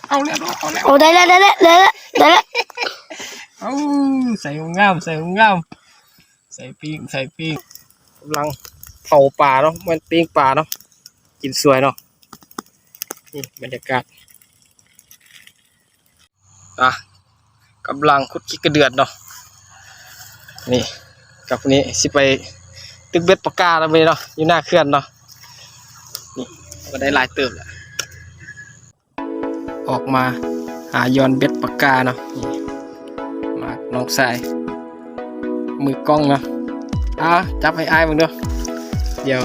เอาแล้วเอาแล้วโอ้ได้แล้วเอาใส่งามใส่ปิ้งกำลังเผาป่าเนาะมันปิ้งป่าเนาะกินสวยเนาะนี่บรรยากาศกำลังคุดขี้กระเดือดเนาะนี่กับนี้สิไปตึกเบ็ดปากกาแล้วไปเนาะอยู่หน้าเขื่อนเนาะนี่ก็ได้ลายเติมแล้วออกมาหายอนเบ็ดปากกาเนาะมาน้องสายมือกล้องเนาะจับให้อายมึงเด้อเดี๋ยว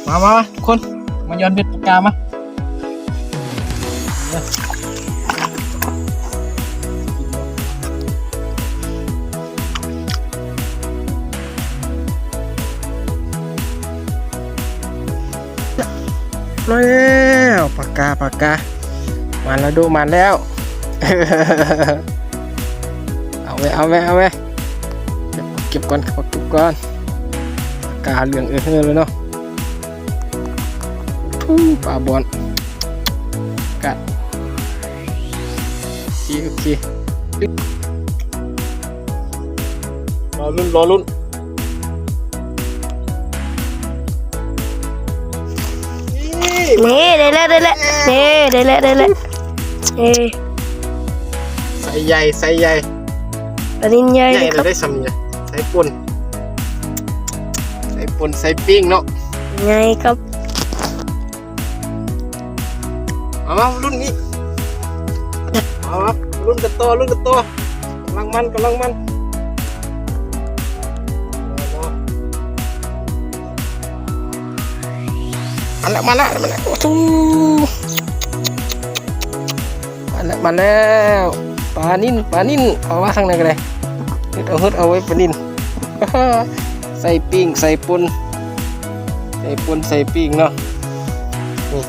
มาทุกคนมายอนเบ็ดปากกามาแล้วปากกามาแล้วดูมาแล้ว เอาไว้เก็บก่อนปากกาเหลืองเลยเนาะทูปลาบอลกัดโอเครอลุ้นนี่ได้แล้วนี่ได้แล้วใส่ใหญ่ปลานิลใหญ่เราได้ซ้ำเนี่ยใส่ป่นใส่ปิ้งเนาะใหญ่ครับมารุ่นนี้มารุ่นกันตัวกำลังมันมาแล้วโอ้โหมาแล้วปลานิ่นเอาว่าทางไหนกันเลยเอาไว้ปลานิ่น ใส่ปิ้งใส่ป่นใส่ปิ้งเนาะนี่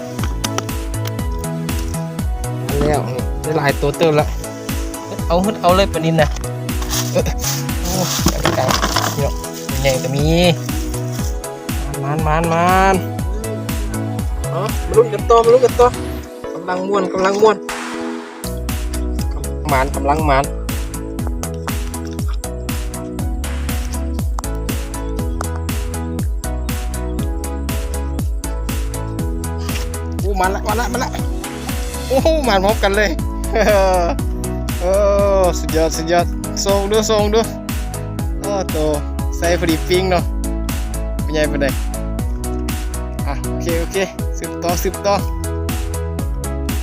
แล้วได้หลายตัวเติมละเอาเลยปลานิ่นนะโอ้ไก่เนาะใหญ่แต่มีมันมาลุ้นกันตัวกำลังม่วนกำลังมานมาละโอ้มาพร้อมกันเลยโอ้สุดยอดส่งดูโตใส่พอดีปิ้งเนาะเป็นไงเป็นไงโอเคสืบต่อ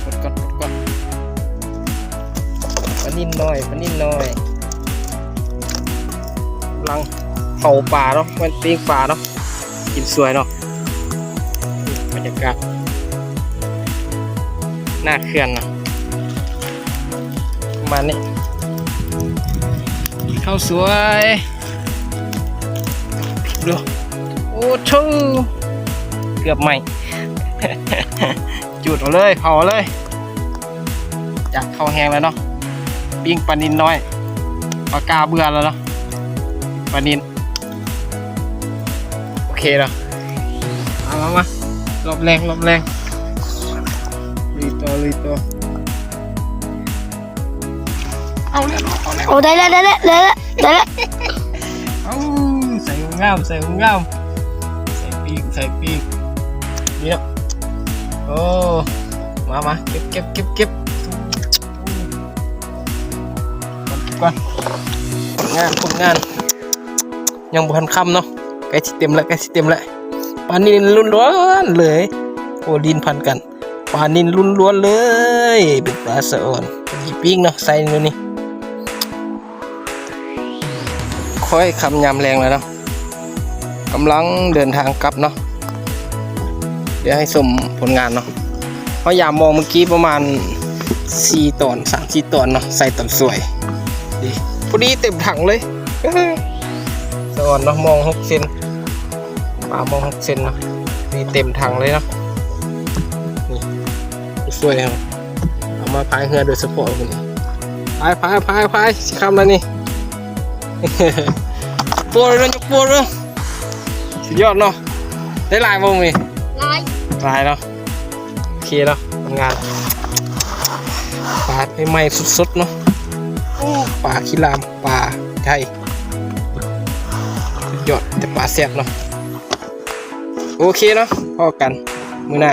หมดก่อนปลานิ่นน้อยกำลังเผาป่าเนาะมันปิ้งป่าเนาะกินสวยเนาะบรรยากาศหน้าเขื่อนเนาะมานี่ข้าวสวยดูโอ้ชูเกือบใหม่ จุดเอาเลยเผาเลยจากข้าวแห้งแล้วเนาะปิ้งปลานิลน้อยปลากาเบื่อแล้วเนาะปลานิลโอเคแล้วมารอบแรงลุยตัวเอาแล้วโอ้ได้แล้วเอาใส่งามใส่ปิ้งนี่เนาะโอ้มาเก็บก่อนผลงานยังบ่ทันค่ำเนาะใกล้สิเต็มแล้วปลานิลล้วนๆเลยโอ้ดินพันกันปลานิลล้วนๆเลยเป็นปลาสะอ่อนปิ้งเนาะใส่นี่ค่อยคำยำแรงแล้วเนาะกำลังเดินทางกลับเนาะเดี๋ยวให้ชมผลงานเนาะเพราะยามมองเมื่อกี้ประมาณ3-4 ตอนเนาะใส่ตอนสวยดีพอดีเต็มถังเลยสะอ่อนเนาะมอง6 เซนปลามอง6 เซนเนาะนี่เต็มถังเลยเนาะนี่สวยครับเอามาพายเรือโดยเฉพาะคนนี้พายสิคำแล้วนี่ปัวเลยสุดยอดเนาะได้ลายวงนี่ลายเนาะโอเคเนาะทำงาน ปลาใหม่ๆสดๆเนาะปลาขี้ลามปลาไทยสุดยอดแต่ปลาแซ่บเนาะโอเคเนาะพอกันมื้อหน้า